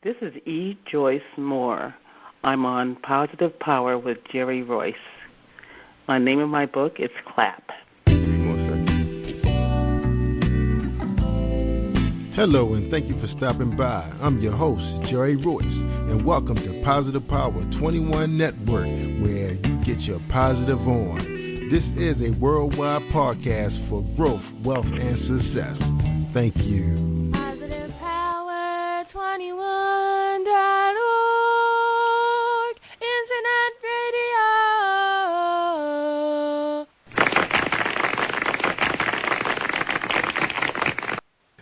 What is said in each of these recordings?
This is e-joyce-more. I'm on Positive Power with Jerry-Royce. My name of my book is Clap. Hello, and thank you for stopping by. I'm your host, Jerry-Royce, and welcome to Positive Power 21 Network, where you get your positive on. This is a worldwide podcast for growth, wealth, and success. Thank you. Positive Power 21.org, Internet Radio.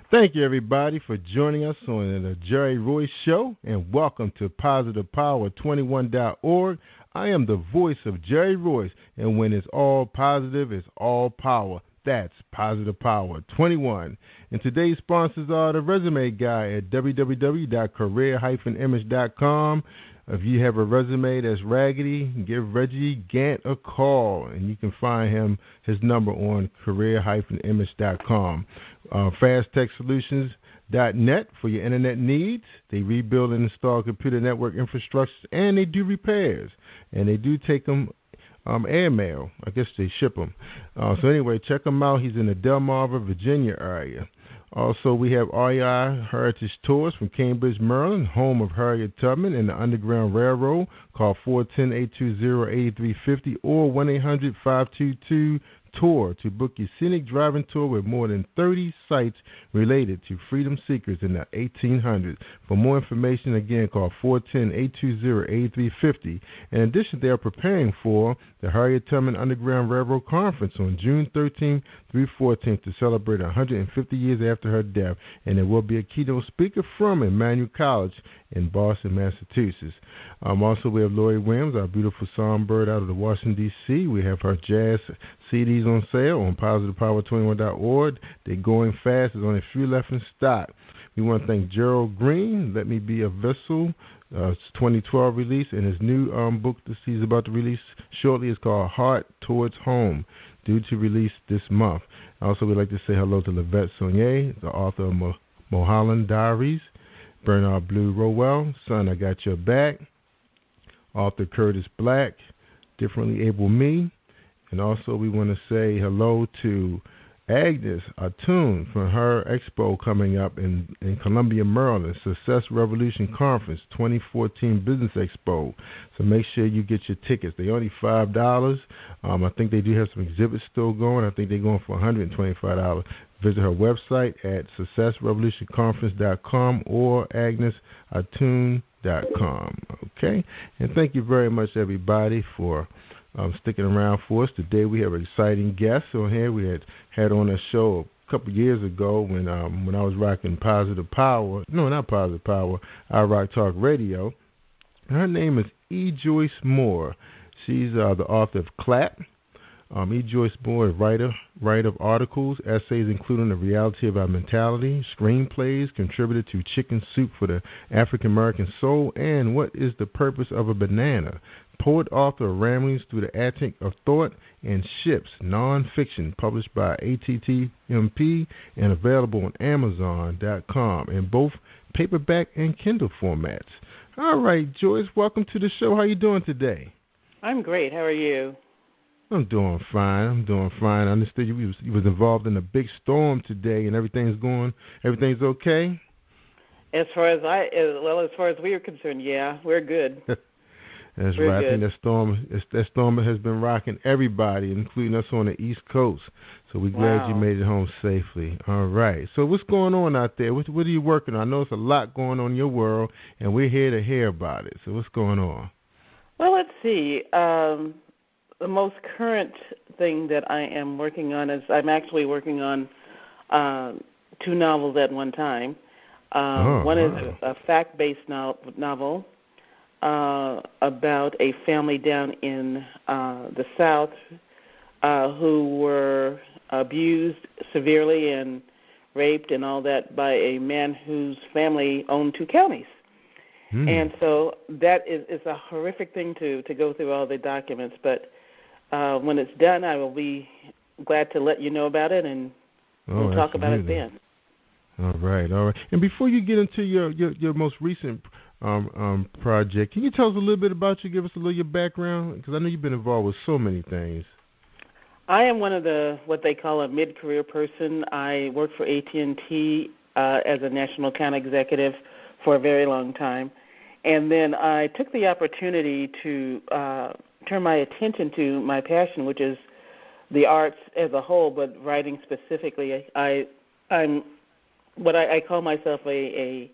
Thank you, everybody, for joining us on the Jerry Royce Show, and welcome to Positive Power 21.org. I am the voice of Jerry Royce, and when it's all positive, it's all power. That's Positive Power 21. And today's sponsors are the Resume Guy at www.career-image.com. If you have a resume that's raggedy, give Reggie Gant a call, and you can find his number on career-image.com. FastTechSolutions.net for your internet needs. They rebuild and install computer network infrastructures, and they do repairs. And they do take them airmail. I guess they ship them. So anyway, check him out. He's in the Delmarva, Virginia area. Also, we have REI Heritage Tours from Cambridge, Maryland, home of Harriet Tubman and the Underground Railroad. Call 410-820-8350 or 1-800-522-TOUR to book your scenic driving tour with more than 30 sites related to freedom seekers in the 1800s. For more information, again, call 410-820-8350. In addition, they are preparing for the Harriet Tubman Underground Railroad Conference on June 13th through 14th to celebrate 150 years after her death, and there will be a keynote speaker from Emmanuel College in Boston, Massachusetts. Also, we have Lori Williams, our beautiful songbird out of the Washington, D.C. We have her jazz CDs on sale on PositivePower21.org. They're going fast. There's only a few left in stock. We want to thank Gerald Green, Let Me Be a Vessel. It's 2012 release, and his new book that he's about to release shortly is called Heart Towards Home, due to release this month. Also, we'd like to say hello to Lavette Saunier, the author of Mulholland Diaries, Bernard Blue Rowell, Son, I Got Your Back, author Curtis Black, Differently Able Me, and also we want to say hello to Agnes Atun from her expo coming up in Columbia, Maryland, Success Revolution Conference 2014 Business Expo. So make sure you get your tickets. They're only $5. I think they do have some exhibits still going. I think they're going for $125. Visit her website at successrevolutionconference.com or agnesatun.com. Okay? And thank you very much, everybody, for sticking around for us. Today we have exciting guests on here. We had on a show a couple years ago when I was rocking Positive Power. No, not Positive Power. I Rock Talk Radio. Her name is e-joyce-more. She's the author of Clap. E-joyce-more is writer of articles, essays including The Reality of Our Mentality, screenplays, contributed to Chicken Soup for the African American Soul, and What is the Purpose of a Banana? Poet, author of Ramblings Through the Attic of Thought and Ships, nonfiction, published by ATTMP and available on Amazon.com in both paperback and Kindle formats. All right, Joyce, welcome to the show. How you doing today? I'm great. How are you? I'm doing fine. I understood you was involved in a big storm today, and everything's okay? As far as we are concerned, yeah, we're good. That's we're right. Good. I think that storm has been rocking everybody, including us on the East Coast. So we're glad you made it home safely. All right. So what's going on out there? What are you working on? I know it's a lot going on in your world, and we're here to hear about it. So what's going on? Well, let's see. The most current thing that I am working on is I'm actually working on two novels at one time. One is a fact-based novel about a family down in the South who were abused severely and raped and all that by a man whose family owned 2 counties. And so that is a horrific thing to go through all the documents. But when it's done, I will be glad to let you know about it, and we'll talk about it then. All right, all right. And before you get into your most recent project, can you tell us a little bit about you? Give us a little your background, because I know you've been involved with so many things. I am one of what they call a mid-career person. I worked for AT&T as a national account executive for a very long time. And then I took the opportunity to turn my attention to my passion, which is the arts as a whole, but writing specifically. I'm what I call myself a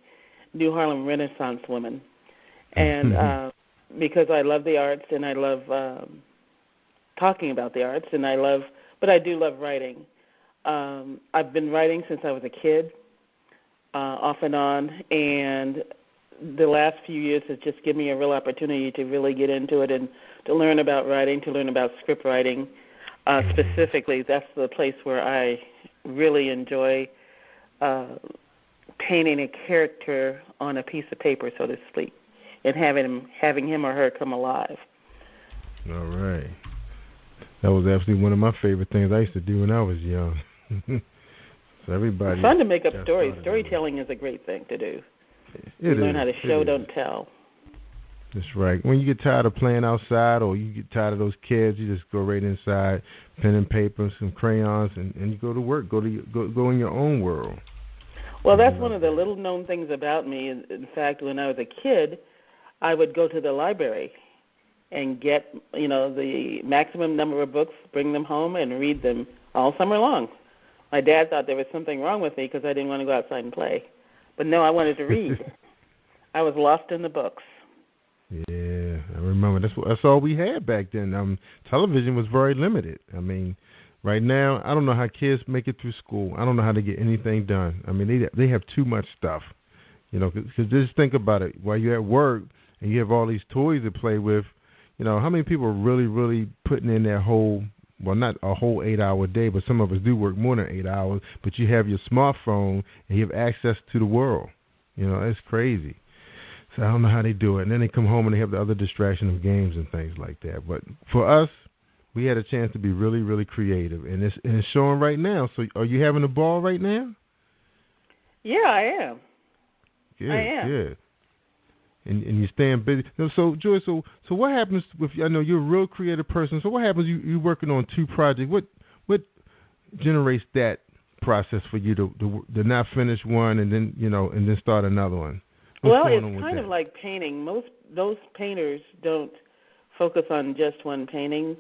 New Harlem Renaissance woman. And because I love the arts and I love talking about the arts, and but I do love writing. I've been writing since I was a kid, off and on, and the last few years has just given me a real opportunity to really get into it and to learn about writing, to learn about script writing. Specifically, that's the place where I really enjoy painting a character on a piece of paper, so to speak, and having him or her come alive. All right. That was absolutely one of my favorite things I used to do when I was young. So everybody. It's fun to make up stories. Storytelling is a great thing to do. You learn how to show, don't tell. That's right. When you get tired of playing outside or you get tired of those kids, you just go right inside, pen and paper, some crayons, and you go to work. Go in your own world. Well, that's one of the little-known things about me. In fact, when I was a kid, I would go to the library and get, the maximum number of books, bring them home, and read them all summer long. My dad thought there was something wrong with me because I didn't want to go outside and play. But no, I wanted to read. I was lost in the books. Yeah, I remember. That's all we had back then. Television was very limited. I mean, right now, I don't know how kids make it through school. I don't know how they get anything done. I mean, they have too much stuff. Because just think about it. While you're at work and you have all these toys to play with, how many people are really, really putting in their whole, well, not a whole 8-hour day, but some of us do work more than 8 hours, but you have your smartphone and you have access to the world. It's crazy. So I don't know how they do it. And then they come home and they have the other distraction of games and things like that. But for us, we had a chance to be really, really creative. And it's showing right now. So are you having a ball right now? Yeah, I am. Good, I am. Good. And you're staying busy. So, Joy, so what happens I know you're a real creative person. So what happens, you're working on 2 projects. What generates that process for you to not finish one and then, and then start another one? Well, it's kind of like painting. Those painters don't focus on just one painting.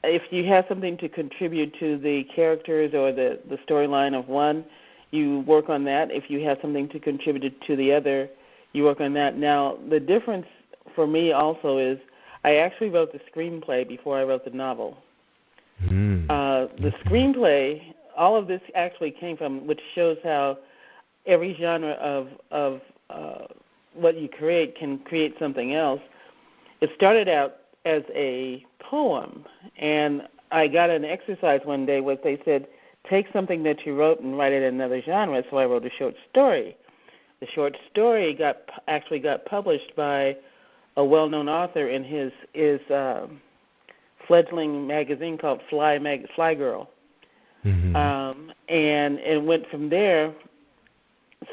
If you have something to contribute to the characters or the storyline of one, you work on that. If you have something to contribute to the other, you work on that. Now, the difference for me also is I actually wrote the screenplay before I wrote the novel. The screenplay, all of this actually came from, which shows how every genre of what you create can create something else. It started out as a poem, and I got an exercise one day where they said, take something that you wrote and write it in another genre, so I wrote a short story. The short story got published by a well-known author in his fledgling magazine called Fly Girl. And it went from there.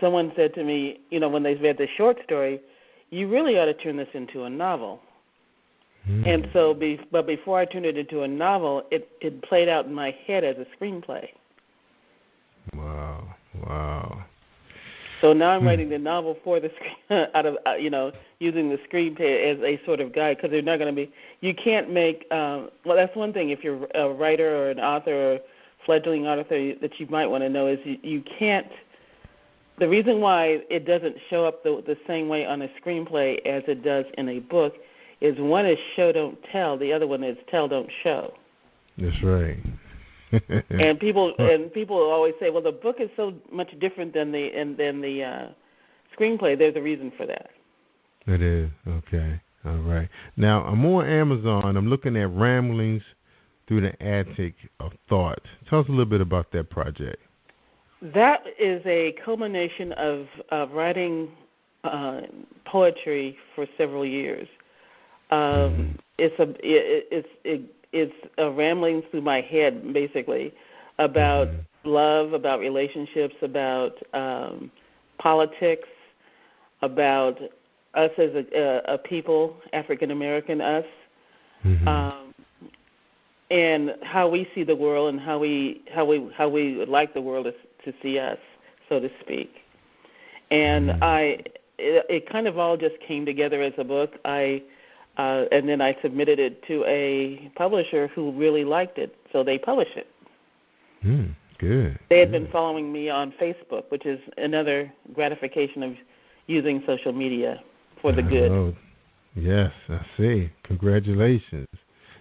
Someone said to me, when they read the short story, you really ought to turn this into a novel. And so, but before I turned it into a novel, it played out in my head as a screenplay. Wow. So now I'm writing the novel for the using the screenplay as a sort of guide, because they're not going to be. You can't make. Well, that's one thing. If you're a writer or an author or fledgling author, that you might want to know is you can't. The reason why it doesn't show up the same way on a screenplay as it does in a book is one is show don't tell, the other one is tell don't show. That's right. And people always say, well, the book is so much different than the screenplay. There's a reason for that. It is. Okay. All right. Now, I'm on Amazon. I'm looking at Ramblings Through the Attic of Thought. Tell us a little bit about that project. That is a culmination of writing poetry for several years. It's a rambling through my head, basically, about love, about relationships, about politics, about us as a people, African American us, and how we see the world and how we would like the world to see us, so to speak. And it kind of all just came together as a book. And then I submitted it to a publisher who really liked it, so they published it. Good. They had been following me on Facebook, which is another gratification of using social media for the good. Oh, yes, I see. Congratulations.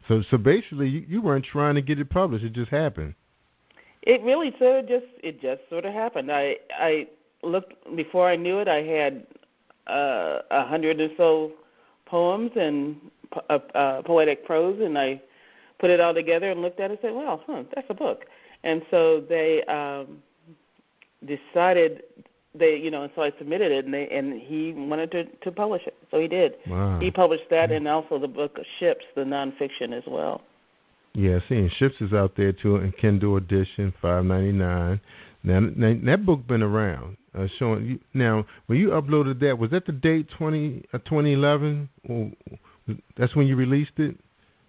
So basically, you weren't trying to get it published; it just happened. It really just sort of happened. I looked before I knew it. I had 100 or so poems and poetic prose, and I put it all together and looked at it and said, "Well, that's a book." And so they decided so I submitted it, and he wanted to publish it, so he did. Wow. He published that, and also the book Ships, the nonfiction as well. Yeah, seeing Ships is out there too, in Kindle edition, $5.99. Now that book been around, showing you. Now, when you uploaded that, was that the date 2011? Or that's when you released it?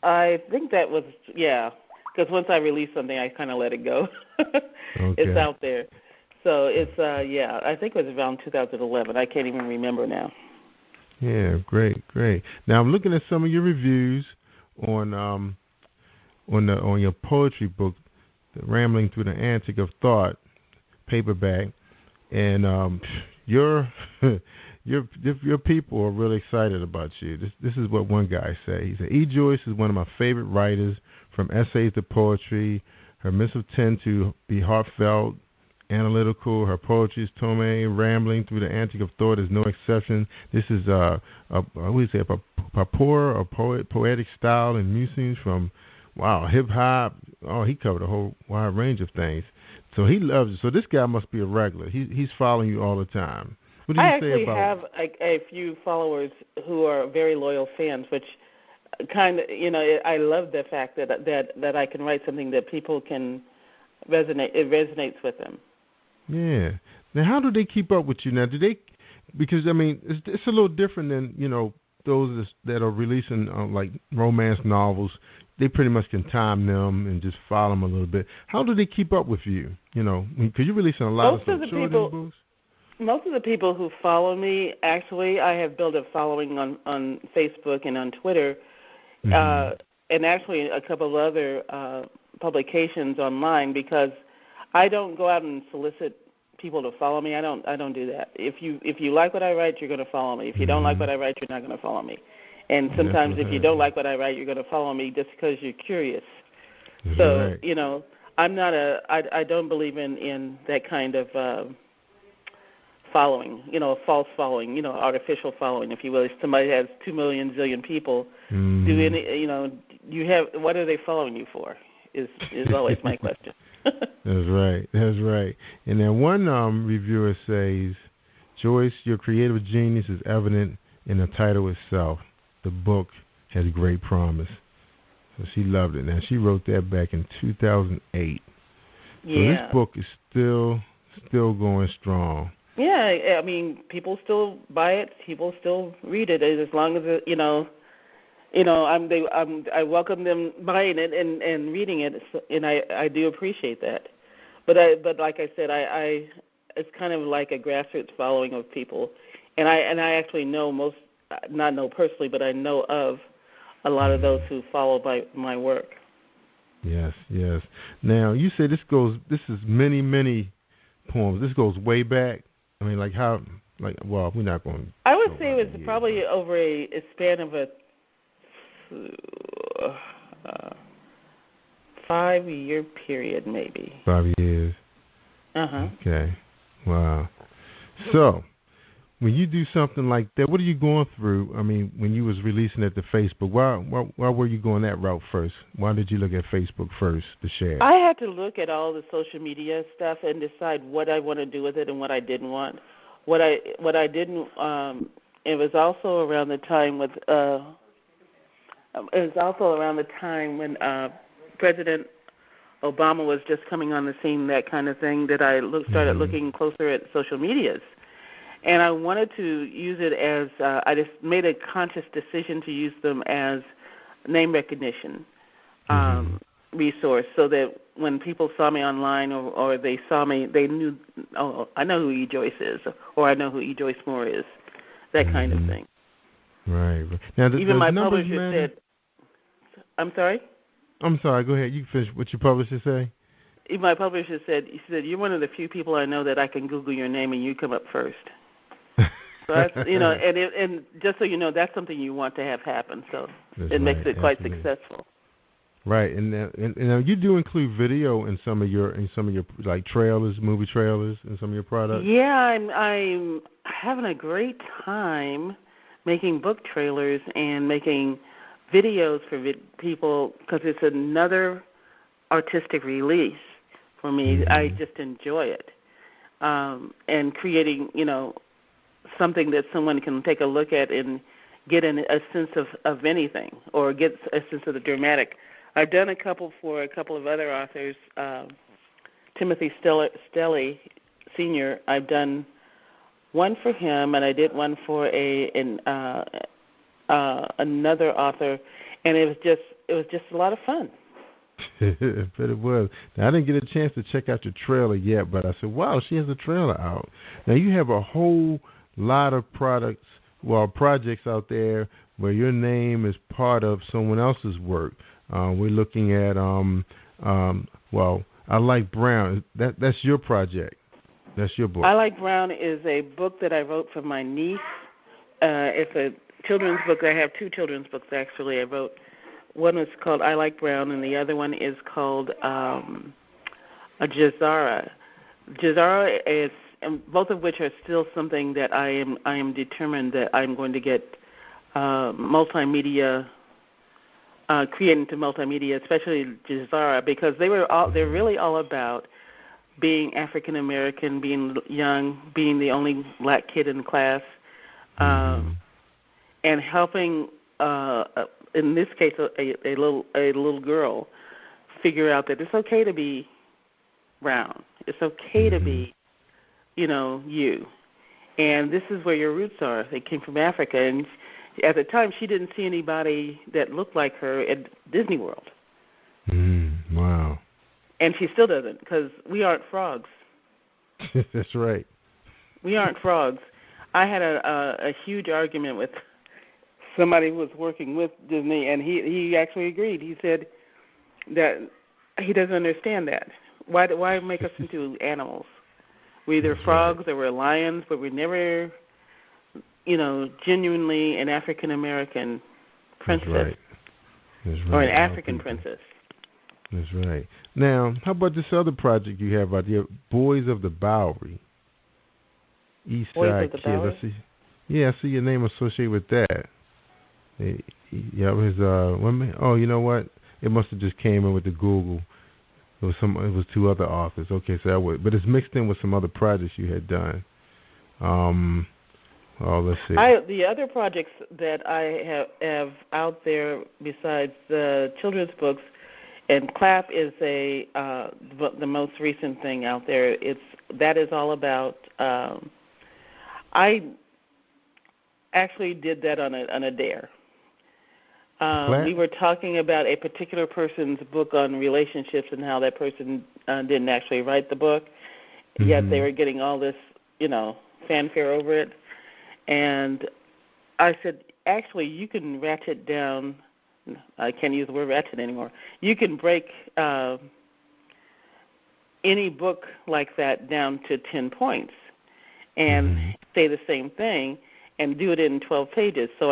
I think that was because once I release something, I kind of let it go. Okay. It's out there. So it's, I think it was around 2011. I can't even remember now. Yeah, great. Now I'm looking at some of your reviews on your poetry book, The Rambling Through the Antic of Thought paperback, and your people are really excited about you. This is what one guy said. He said, E-Joyce is one of my favorite writers, from essays to poetry. Her missives tend to be heartfelt, analytical. Her poetry is tome, rambling through the antic of thought is no exception. This is a papur, or poetic style and musings from hip hop. Oh, he covered a whole wide range of things. So he loves it. So this guy must be a regular. He's following you all the time. What do you say about? I actually have a few followers who are very loyal fans, which kind of, I love the fact that I can write something that people can resonate. It resonates with them. Yeah. Now, how do they keep up with you now? Do they? Because I mean, it's a little different than those that are releasing like romance novels. They pretty much can time them and just follow them a little bit. How do they keep up with you? Because you're releasing a lot of children's books. Most of the people who follow me, actually, I have built a following on Facebook and on Twitter, and actually a couple of other publications online, because I don't go out and solicit people to follow me. I don't do that. If you like what I write, you're going to follow me. If you don't like what I write, you're not going to follow me. And sometimes if you don't like what I write, you're going to follow me just because you're curious. So, right. I'm not I don't believe in that kind of following, false following, artificial following, if you will. If somebody has 2 million zillion people, what are they following you for? Is always my question. That's right. And then one reviewer says, Joyce, your creative genius is evident in the title itself. The book has great promise. So she loved it. Now, she wrote that back in 2008. Yeah. So this book is still going strong. Yeah, I mean, people still buy it. People still read it, as long as I welcome them buying it and reading it, and I do appreciate that. But like I said, I it's kind of like a grassroots following of people, and I actually know not know personally, but I know of a lot of those who follow my work. Yes. Now you say this is many poems. This goes way back. I mean, we're not going. I would say it was probably over a span of a 5-year period, maybe. 5 years. Okay. Wow. So, when you do something like that, what are you going through? I mean, when you was releasing it to Facebook, why were you going that route first? Why did you look at Facebook first to share? I had to look at all the social media stuff and decide what I want to do with it and what I didn't want. What I didn't. It was also around the time with. It was also around the time when President Obama was just coming on the scene, that kind of thing, that I started looking closer at social medias. And I wanted to use it as, I just made a conscious decision to use them as name recognition resource, so that when people saw me online or they saw me, they knew, oh, I know who e-Joyce is, or I know who e-joyce-more is, that kind of thing. Right. Now, even my publisher said, I'm sorry? I'm sorry, go ahead. You can finish what your publisher say. Even my publisher said, he said, you're one of the few people I know that I can Google your name and you come up first. So that's, and just so you know, that's something you want to have happen. So it makes it quite successful. Right, and you do include video in some of your like trailers, movie trailers, in some of your products. Yeah, I'm having a great time making book trailers and making videos for people, because it's another artistic release for me. I just enjoy it, and creating something that someone can take a look at and get a sense of anything, or get a sense of the dramatic. I've done a couple for a couple of other authors. Timothy Stelly Sr., I've done one for him, and I did one for another author, and it was just a lot of fun. But it was. Now, I didn't get a chance to check out your trailer yet, but I said, wow, she has a trailer out. Now, you have a whole lot of projects out there where your name is part of someone else's work. We're looking at, I Like Brown. That's your project. That's your book. I Like Brown is a book that I wrote for my niece. It's a children's book. I have two children's books, actually. I wrote, one is called I Like Brown, and the other one is called Jazara. Jazara is, both of which are still something that I am determined that I'm going to get multimedia, create into multimedia, especially Jazara, because they're really all about being African American, being young, being the only black kid in the class, and helping, in this case, a little girl figure out that it's okay to be brown. It's okay to be, you. And this is where your roots are. They came from Africa, and at the time she didn't see anybody that looked like her at Disney World. Wow. And she still doesn't, because we aren't frogs. That's right. We aren't frogs. I had a huge argument with somebody who was working with Disney, and he actually agreed. He said that he doesn't understand that. Why make us into animals? We're either frogs or we're lions, but we're never, genuinely an African American princess. That's right. Or an African princess. That's right. Now, how about this other project you have out there, Boys of the Bowery? East Side Kids. Bowery? I see your name associated with that. You know what? It must have just came in with the Google. It was two other authors. Okay, but it's mixed in with some other projects you had done. Let's see. The other projects that I have out there besides the children's books, and CLAP is the most recent thing out there. That is all about. I actually did that on a dare. We were talking about a particular person's book on relationships and how that person didn't actually write the book, yet they were getting all this, fanfare over it. And I said, actually, you can ratchet down. I can't use the word ratchet anymore. You can break any book like that down to 10 points and say the same thing and do it in 12 pages. So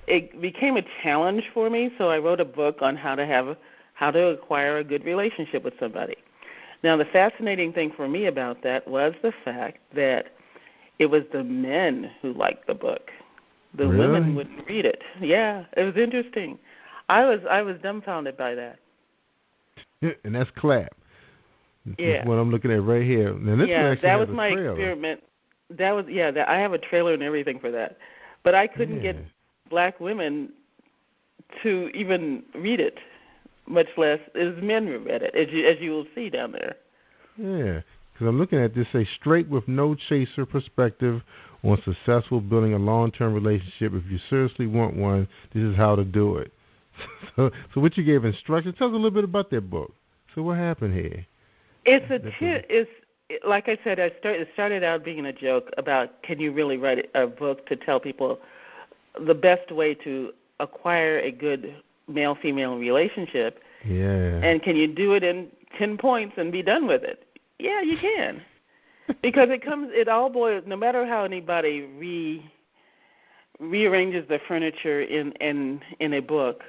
it became a challenge for me, so I wrote a book on how to acquire a good relationship with somebody. Now, the fascinating thing for me about that was the fact that it was the men who liked the book. The women wouldn't read it. Yeah, it was interesting. I was dumbfounded by that. And that's CLAP. Yeah. That's what I'm looking at right here. Now, this that was my experiment. I have a trailer and everything for that. But I couldn't get black women to even read it. much less as men read it, as you will see down there. Yeah, because I'm looking at this, say, straight with no chaser perspective on successful building a long-term relationship. If you seriously want one, this is how to do it. So what you gave instructions. Tell us a little bit about that book. So what happened here? It's like I said, it started out being a joke about can you really write a book to tell people the best way to acquire a good male-female relationship. Yeah. And can you do it in 10 points and be done with it? Yeah, you can. Because it all boils, no matter how anybody rearranges the furniture in a book,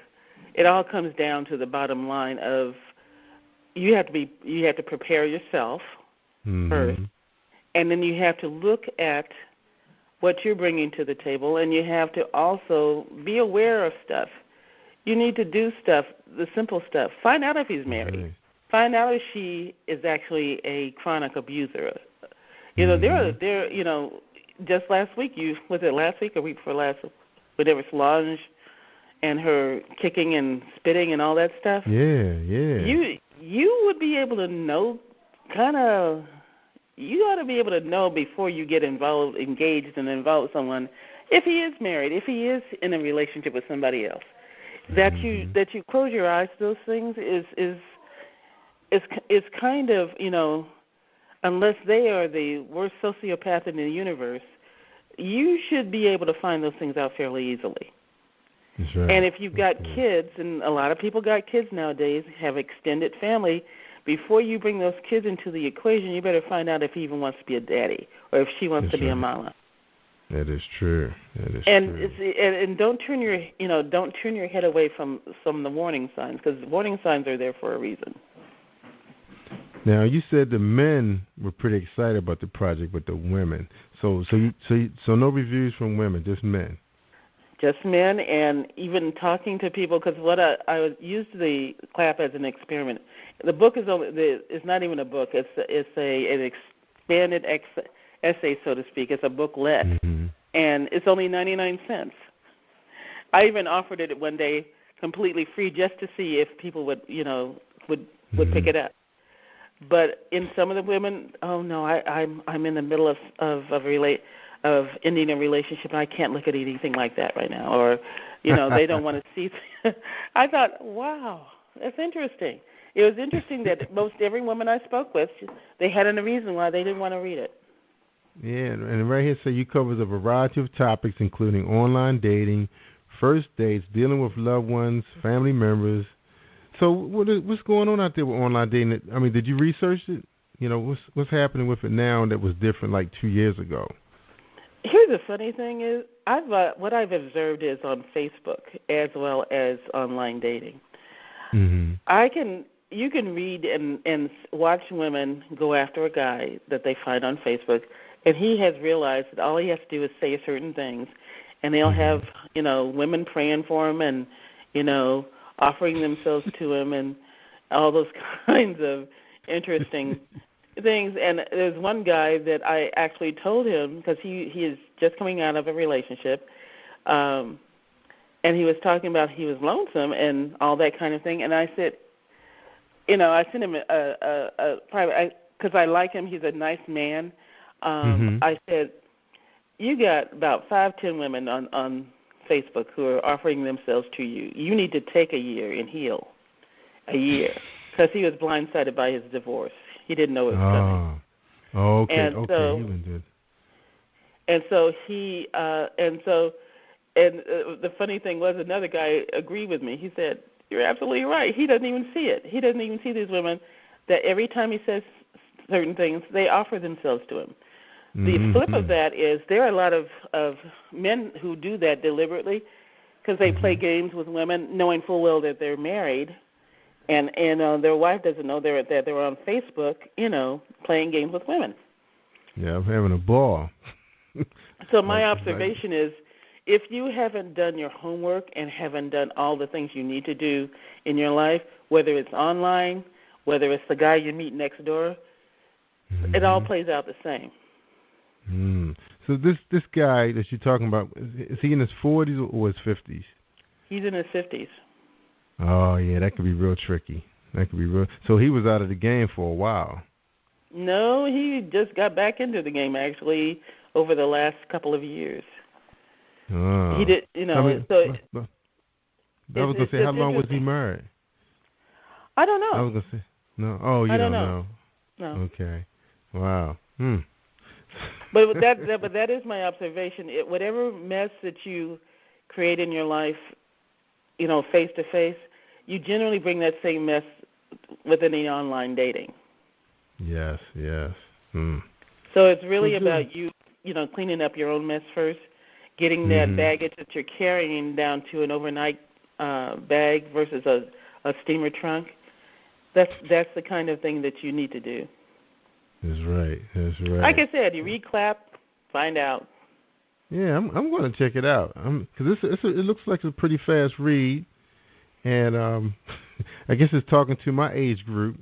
it all comes down to the bottom line of you have to prepare yourself first, and then you have to look at what you're bringing to the table, and you have to also be aware of stuff. You need to do stuff, the simple stuff. Find out if he's married. Right. Find out if she is actually a chronic abuser. You know, there. You know, just last week, was it last week or week before last? When there was Solange and her kicking and spitting and all that stuff. Yeah. You would be able to know, you ought to be able to know before you get engaged and involved with someone, if he is married, if he is in a relationship with somebody else. That you close your eyes to those things is kind of, you know, unless they are the worst sociopath in the universe, you should be able to find those things out fairly easily. That's right. And if you've got kids, and a lot of people got kids nowadays, have extended family, before you bring those kids into the equation, you better find out if he even wants to be a daddy or if she wants to be a mama. That is true. True. And don't turn your head away from some of the warning signs, because warning signs are there for a reason. Now, you said the men were pretty excited about the project, but the women. So no reviews from women, just men. Just men, and even talking to people, because what I used the clap as an experiment. The book is not even a book. It's an expanded essay, so to speak. It's a booklet, and it's only 99 cents. I even offered it one day completely free just to see if people would pick it up. But in some of the women, oh no, I'm in the middle of ending a relationship, and I can't look at anything like that right now, or they don't want to see. I thought, wow, that's interesting. It was interesting that most every woman I spoke with, they had a reason why they didn't want to read it. Yeah, and right here, so you covers a variety of topics, including online dating, first dates, dealing with loved ones, family members. So what's going on out there with online dating? I mean, did you research it? You know, what's happening with it now that was different like 2 years ago? Here's the funny thing is, what I've observed is on Facebook as well as online dating. You can read and watch women go after a guy that they find on Facebook, and he has realized that all he has to do is say certain things, and they'll have women praying for him and offering themselves to him and all those kinds of interesting things. And there's one guy that I actually told him, because he is just coming out of a relationship, and he was talking about he was lonesome and all that kind of thing. And I said, I sent him a private, because I like him. He's a nice man. I said, you got about 5-10 women on Facebook who are offering themselves to you. You need to take a year and heal. A year. Because he was blindsided by his divorce. He didn't know it was coming. Oh, okay. And the funny thing was, another guy agreed with me. He said, you're absolutely right. He doesn't even see it. He doesn't even see these women that every time he says certain things, they offer themselves to him. The flip of that is there are a lot of men who do that deliberately, because they play games with women knowing full well that they're married, and their wife doesn't know that they're on Facebook, playing games with women. Yeah, I'm having a ball. So my observation is, if you haven't done your homework and haven't done all the things you need to do in your life, whether it's online, whether it's the guy you meet next door, it all plays out the same. So this guy that you're talking about, is he in his 40s or his 50s? He's in his 50s. Oh, yeah, that could be real tricky. That could be real. So he was out of the game for a while. No, he just got back into the game actually over the last couple of years. Oh. He did, I mean, so I was going to say, how just long was he interesting. married? I don't I know. was going to say, no. Oh, you I don't don't know. know. No. Okay. Wow. But that is my observation. Whatever mess that you create in your life, face to face, you generally bring that same mess within the online dating. Yes. So it's really So good. about you, cleaning up your own mess first, getting that Mm-hmm. baggage that you're carrying down to an overnight bag versus a steamer trunk. That's the kind of thing that you need to do. That's right. Like I said, you read, clap, find out. Yeah, I'm going to check it out. Because it looks like it's a pretty fast read, and I guess it's talking to my age group.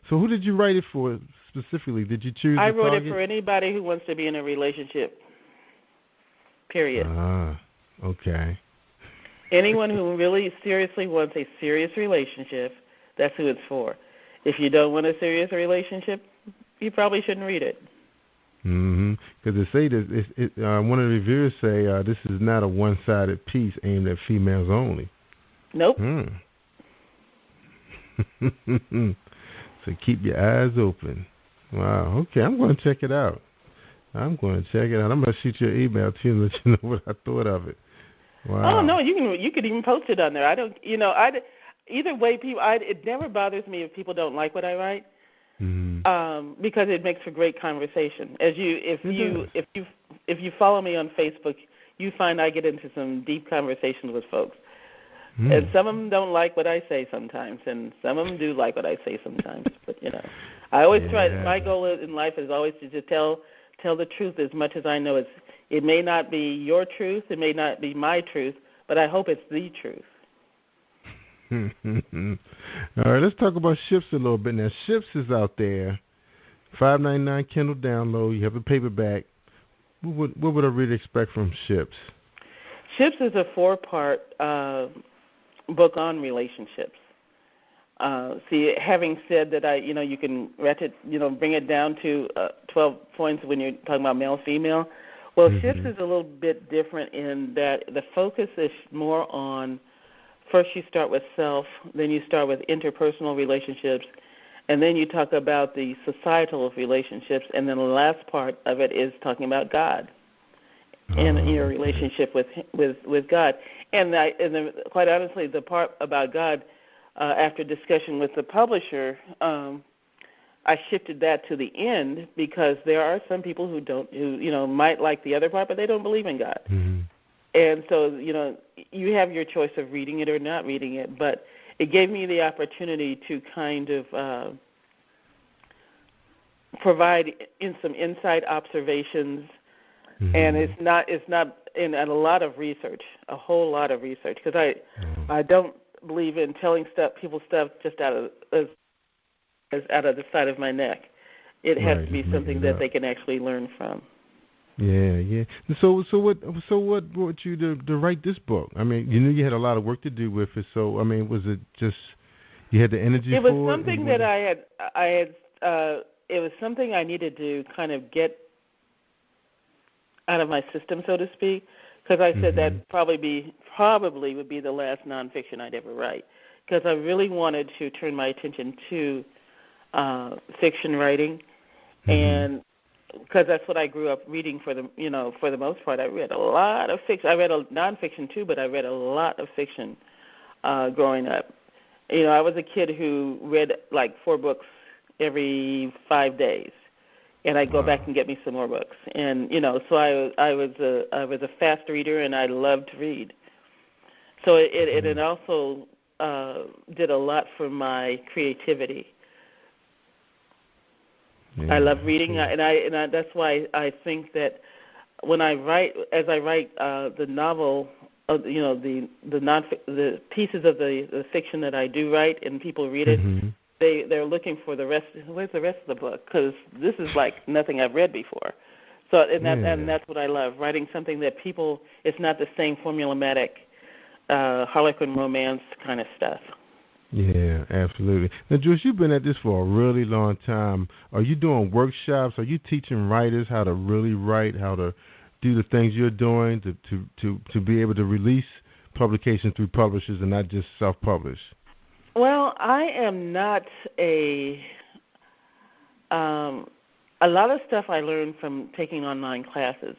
So who did you write it for specifically? Did you choose I the wrote target? it for anybody who wants to be in a relationship, period. Ah, okay. Anyone who really seriously wants a serious relationship, that's who it's for. If you don't want a serious relationship, you probably shouldn't read it. Mm-hmm. Because they say that one of the reviewers say this is not a one-sided piece aimed at females only. Nope. So keep your eyes open. Wow. Okay, I'm going to check it out. I'm going to shoot you an email too and let you know what I thought of it. Wow. Oh no, you could even post it on there. I don't, either way, it never bothers me if people don't like what I write, because it makes for great conversation. If you follow me on Facebook, you find I get into some deep conversations with folks. And some of them don't like what I say sometimes, and some of them do like what I say sometimes. But I always try. My goal in life is always to just tell the truth as much as I know. It may not be your truth, it may not be my truth, but I hope it's the truth. All right, let's talk about Ships a little bit now. Ships is out there, $5.99 Kindle download. You have a paperback. What would a reader expect from Ships? Ships is a 4-part book on relationships. See, having said that, you can bring it down to 12 points when you're talking about male, female. Well, Ships is a little bit different in that the focus is more on, first you start with self, then you start with interpersonal relationships, and then you talk about the societal relationships, and then the last part of it is talking about God and your relationship with God. And quite honestly, the part about God, after discussion with the publisher, I shifted that to the end because there are some people who might like the other part, but they don't believe in God. And so, you have your choice of reading it or not reading it, but it gave me the opportunity to kind of provide some inside observations. And it's not in a lot of research, a whole lot of research, because I don't believe in telling people stuff just out of the side of my neck. It has to be something that they can actually learn from. Yeah. So what brought you to write this book? I mean, you knew you had a lot of work to do with it. So I mean, was it just you had the energy for it? It was something that I had. It was something I needed to kind of get out of my system, so to speak, because I said that probably would be the last nonfiction I'd ever write, because I really wanted to turn my attention to fiction writing, and because that's what I grew up reading for the most part. I read a lot of fiction. I read a nonfiction too, but I read a lot of fiction growing up. I was a kid who read like 4 books every 5 days. And I'd go back and get me some more books, and so I was a fast reader, and I loved to read. So it also did a lot for my creativity. I love reading, and that's why I think that when I write, the novel, the pieces of the fiction that I do write, and people read it. They're looking for the rest. Where's the rest of the book? Because this is like nothing I've read before. So and that's what I love, writing something that people. It's not the same formulaic Harlequin romance kind of stuff. Yeah, absolutely. Now, Joyce, you've been at this for a really long time. Are you doing workshops? Are you teaching writers how to really write, how to do the things you're doing to be able to release publications through publishers and not just self-publish? Well, I am not a lot of stuff I learned from taking online classes,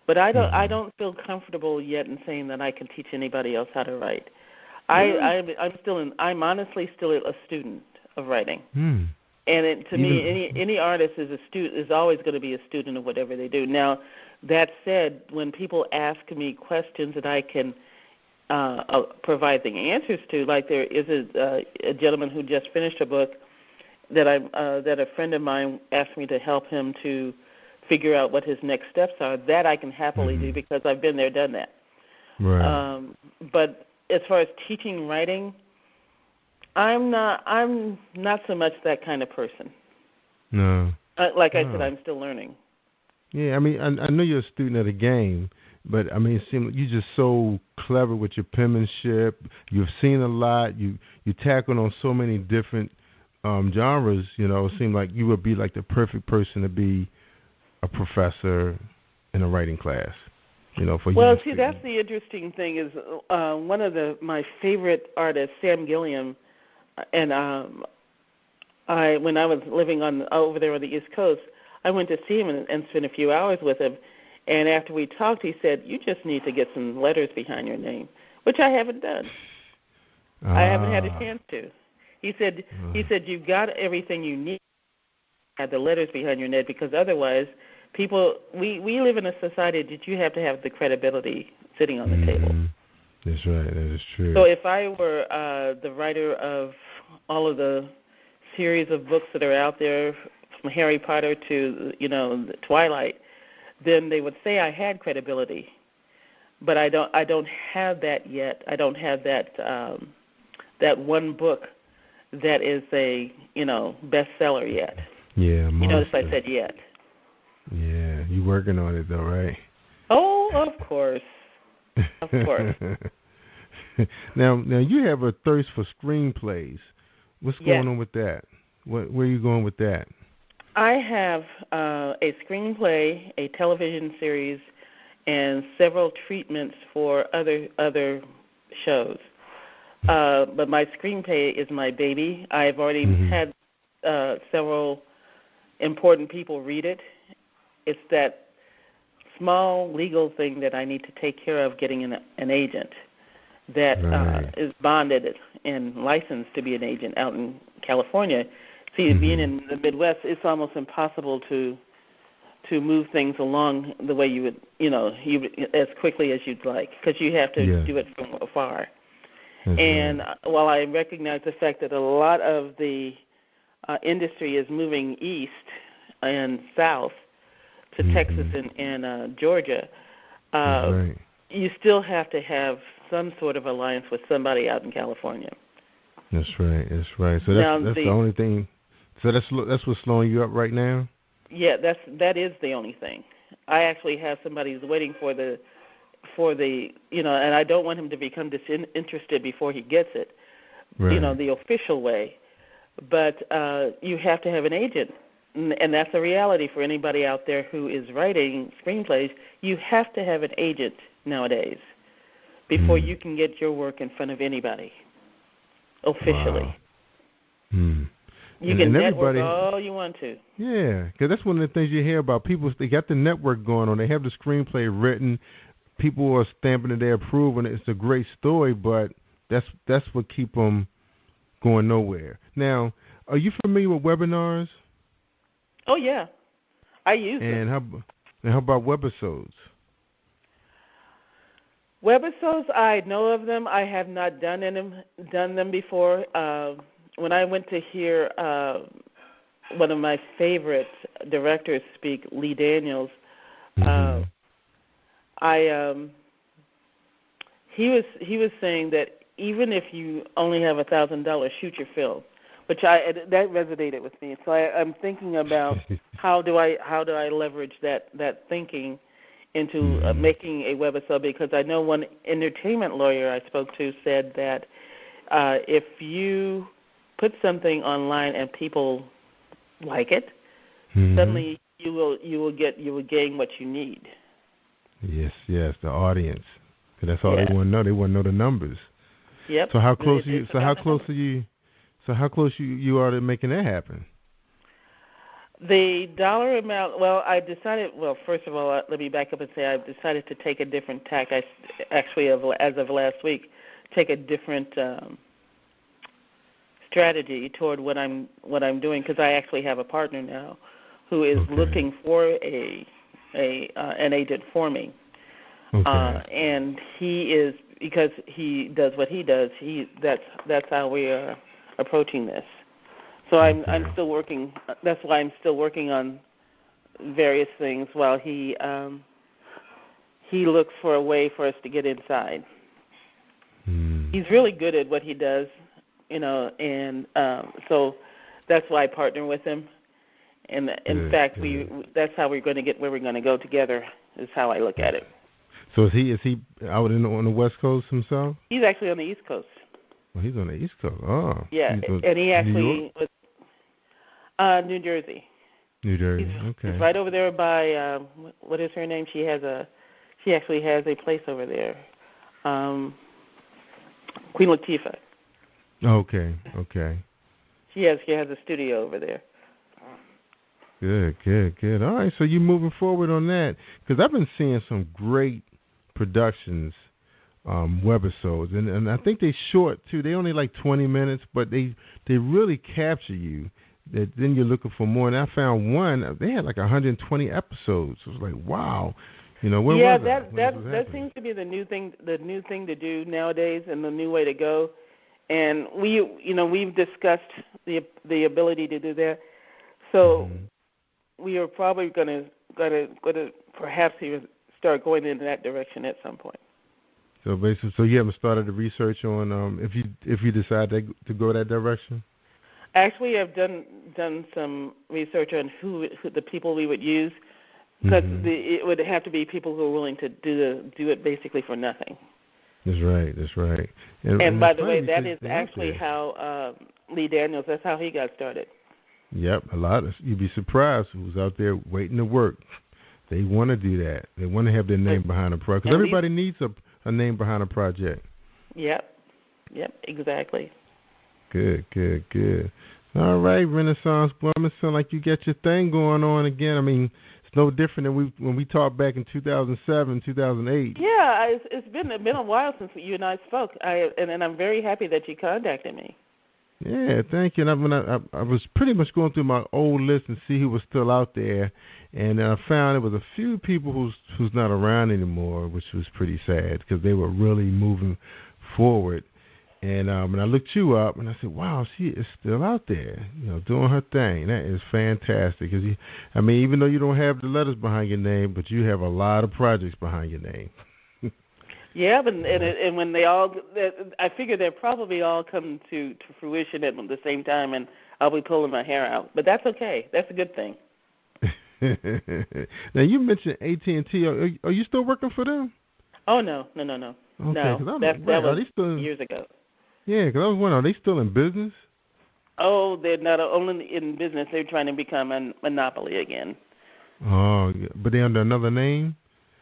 but I don't feel comfortable yet in saying that I can teach anybody else how to write. I'm honestly still a student of writing, and to me, any artist is always going to be a student of whatever they do. Now, that said, when people ask me questions that I can provide the answers to, like there is a gentleman who just finished a book that a friend of mine asked me to help him to figure out what his next steps are. That I can happily do because I've been there, done that. Right. But as far as teaching writing, I'm not so much that kind of person. No. Like I said, I'm still learning. Yeah, I mean, I know you're a student of the game, but I mean, it seems like you're just so clever with your penmanship. You've seen a lot. You tackled on so many different genres. You know, it seemed like you would be like the perfect person to be a professor in a writing class. You know, for well, see, that's the interesting thing is one of my favorite artists, Sam Gilliam, and when I was living over there on the East Coast, I went to see him and spent a few hours with him. And after we talked, he said, "You just need to get some letters behind your name," which I haven't done. I haven't had a chance to. He said, "You've got everything you need to have the letters behind your name because otherwise." People, we live in a society that you have to have the credibility sitting on the table. That's right. That is true. So if I were the writer of all of the series of books that are out there, from Harry Potter to Twilight, then they would say I had credibility, but I don't have that yet. I don't have that one book that is a bestseller yet. Yeah. You notice I said yet. Yeah, you working on it though, right? Oh, of course. Of course. Now you have a thirst for screenplays. What's going on with that? Where are you going with that? I have a screenplay, a television series, and several treatments for other shows. But my screenplay is my baby. I've already had several important people read it. It's that small legal thing that I need to take care of, getting an agent that is bonded and licensed to be an agent out in California. See, being in the Midwest, it's almost impossible to move things along the way you would, as quickly as you'd like, because you have to do it from afar. And while I recognize the fact that a lot of the industry is moving east and south, to Texas and Georgia, you still have to have some sort of alliance with somebody out in California. That's right. So that's the only thing. So that's what's slowing you up right now? Yeah, that is the only thing. I actually have somebody who's waiting for the and I don't want him to become disinterested before he gets it, the official way. But you have to have an agent. And that's a reality for anybody out there who is writing screenplays. You have to have an agent nowadays before you can get your work in front of anybody officially. Wow. You can network all you want to. Yeah, because that's one of the things you hear about people. They got the network going on. They have the screenplay written. People are stamping it, they're approving it. It's a great story, but that's what keep them going nowhere. Now, are you familiar with webinars? Oh, yeah. I use them. And how about webisodes? Webisodes, I know of them. I have not done them before. When I went to hear one of my favorite directors speak, Lee Daniels, he was saying that even if you only have $1,000, shoot your film. That resonated with me. So I'm thinking about how do I leverage that thinking into making a webisode, because I know one entertainment lawyer I spoke to said that if you put something online and people like it, suddenly you will gain what you need. Yes, the audience. That's all they want to know. They want to know the numbers. Yep. So how close are you? So how close are you? So how close you are to making that happen? The dollar amount. Well, I decided. Well, first of all, let me back up and say I've decided to take a different tack. I actually, as of last week, take a different strategy toward what I'm doing, because I actually have a partner now who is looking for an agent for me. And he is, because he does what he does. That's how we are approaching this. So I'm still working. That's why I'm still working on various things while he looks for a way for us to get inside. He's really good at what he does, and so that's why I partner with him. And in fact, that's how we're going to get where we're going to go together. Is how I look at it. So is he out on the West Coast himself? He's actually on the East Coast. Well, he's on the East Coast. Oh. Yeah, and he actually was New Jersey. New Jersey. He's right over there by what is her name? She actually has a place over there. Queen Latifah. Okay. She has a studio over there. Good. All right, so you're moving forward on that, because I've been seeing some great productions, webisodes, and I think they're short too. They only like 20 minutes, but they really capture you. That then you're looking for more. And I found one. They had like 120 episodes. It was like, wow. Where was that seems to be the new thing to do nowadays, and the new way to go. And we've discussed the ability to do that. So we are probably going to perhaps even start going in that direction at some point. So basically, you haven't started the research on if you decide to go that direction? Actually, I've done some research on who the people we would use, because it would have to be people who are willing to do it basically for nothing. That's right. And by the way, that is actually how Lee Daniels. That's how he got started. Yep, you'd be surprised who's out there waiting to work. They want to do that. They want to have their name behind a project, because everybody needs a name behind a project. Yep, exactly. Good. All right, Renaissance Woman, sound like you got your thing going on again. I mean, it's no different than when we talked back in 2007, 2008. Yeah, it's been a while since you and I spoke, and I'm very happy that you contacted me. Yeah, thank you. And I was pretty much going through my old list and see who was still out there, and I found there was a few people who's not around anymore, which was pretty sad, because they were really moving forward. And I looked you up, and I said, wow, she is still out there, doing her thing. That is fantastic. Because even though you don't have the letters behind your name, but you have a lot of projects behind your name. Yeah, and when I figure they'll probably all come to fruition at the same time, and I'll be pulling my hair out. But that's okay. That's a good thing. Now, you mentioned AT&T. Are you still working for them? Oh, no. Okay, No, that was years ago. Yeah, because I was wondering, are they still in business? Oh, they're not only in business. They're trying to become a monopoly again. Oh, but they're under another name?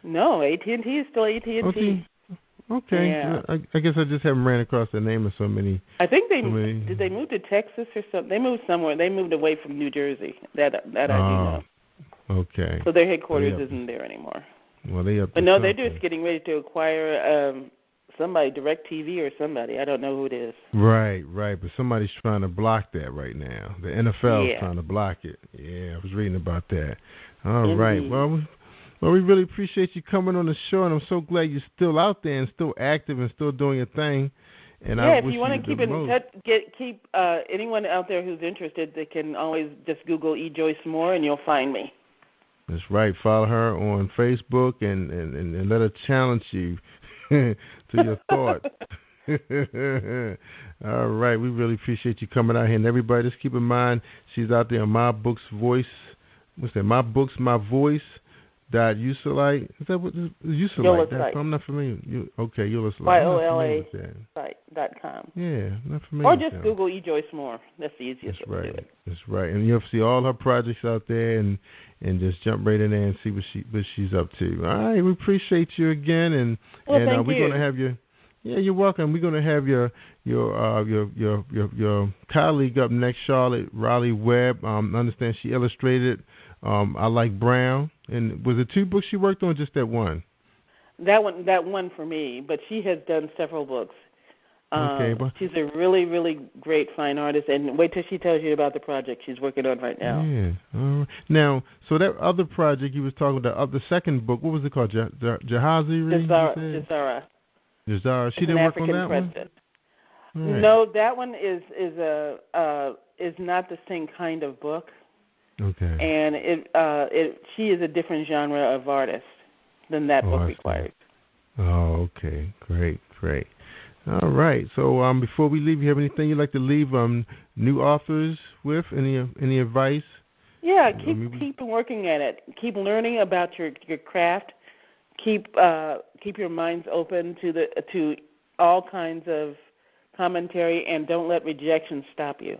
No, AT&T is still AT&T. Okay. Yeah. I guess I just haven't ran across the name of so many. I think did they move to Texas or something? They moved somewhere. They moved away from New Jersey. That I do know. Okay. So their headquarters isn't there anymore. Well, they're just getting ready to acquire somebody, DirecTV or somebody. I don't know who it is. Right. But somebody's trying to block that right now. The NFL is trying to block it. Yeah, I was reading about that. All right. Well, we really appreciate you coming on the show, and I'm so glad you're still out there and still active and still doing your thing. And if you want to keep in touch, keep anyone out there who's interested, they can always just Google e-joyce-more, and you'll find me. That's right. Follow her on Facebook and let her challenge you to your thoughts. All right. We really appreciate you coming out here. And everybody, just keep in mind, she's out there on My Books Voice. What's that? My Books, My Voice. .usolite. Is that what usolite? I'm not familiar. Ulacite. YOLA e-joyce-more.com. Yeah, information. Or just Google e-joyce-more. That's the easiest way to do it. That's right. And you'll see all her projects out there and just jump right in there and see what she's up to. All right, we appreciate you again, and thank we're you. gonna have you. Yeah, you're welcome. We're gonna have your colleague up next, Charlotte Riley Webb. I understand she illustrated I Like Brown. And was it 2 books she worked on, or just that one? That one for me, but she has done several books. Okay, she's a really, really great fine artist, and wait till she tells you about the project she's working on right now. Yeah. All right. Now, so that other project you was talking about, the second book, what was it called? Jazara. Jazara. She didn't work on that president. one? Right. No, that one is not the same kind of book. Okay. And she is a different genre of artist than that book requires. Oh, okay. Great. All right. So before we leave, you have anything you'd like to leave new authors with? Any advice? Yeah, keep working at it. Keep learning about your craft. Keep your minds open to all kinds of commentary, and don't let rejection stop you.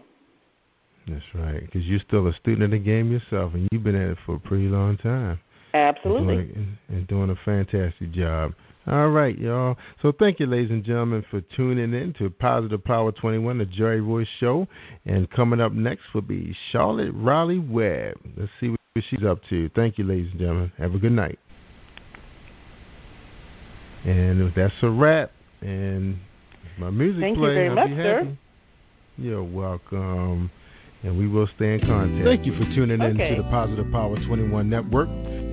That's right, because you're still a student of the game yourself, and you've been at it for a pretty long time. Absolutely. And doing a fantastic job. All right, y'all. So thank you, ladies and gentlemen, for tuning in to Positive Power 21, the Jerry Royce Show. And coming up next will be Charlotte Riley Webb. Let's see what she's up to. Thank you, ladies and gentlemen. Have a good night. And that's a wrap. And my music Thank play. you very much, sir. You're welcome. And we will stay in contact. Thank you for tuning in to the Positive Power 21 Network.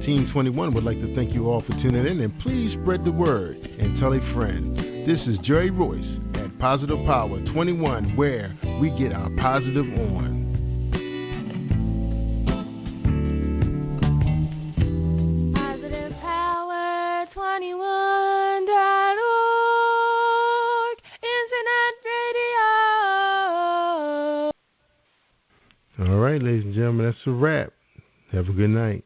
Team 21 would like to thank you all for tuning in, and please spread the word and tell a friend. This is Jerry Royce at Positive Power 21, where we get our positive on. Positive Power 21.org, Internet Radio. All right, ladies and gentlemen, that's a wrap. Have a good night.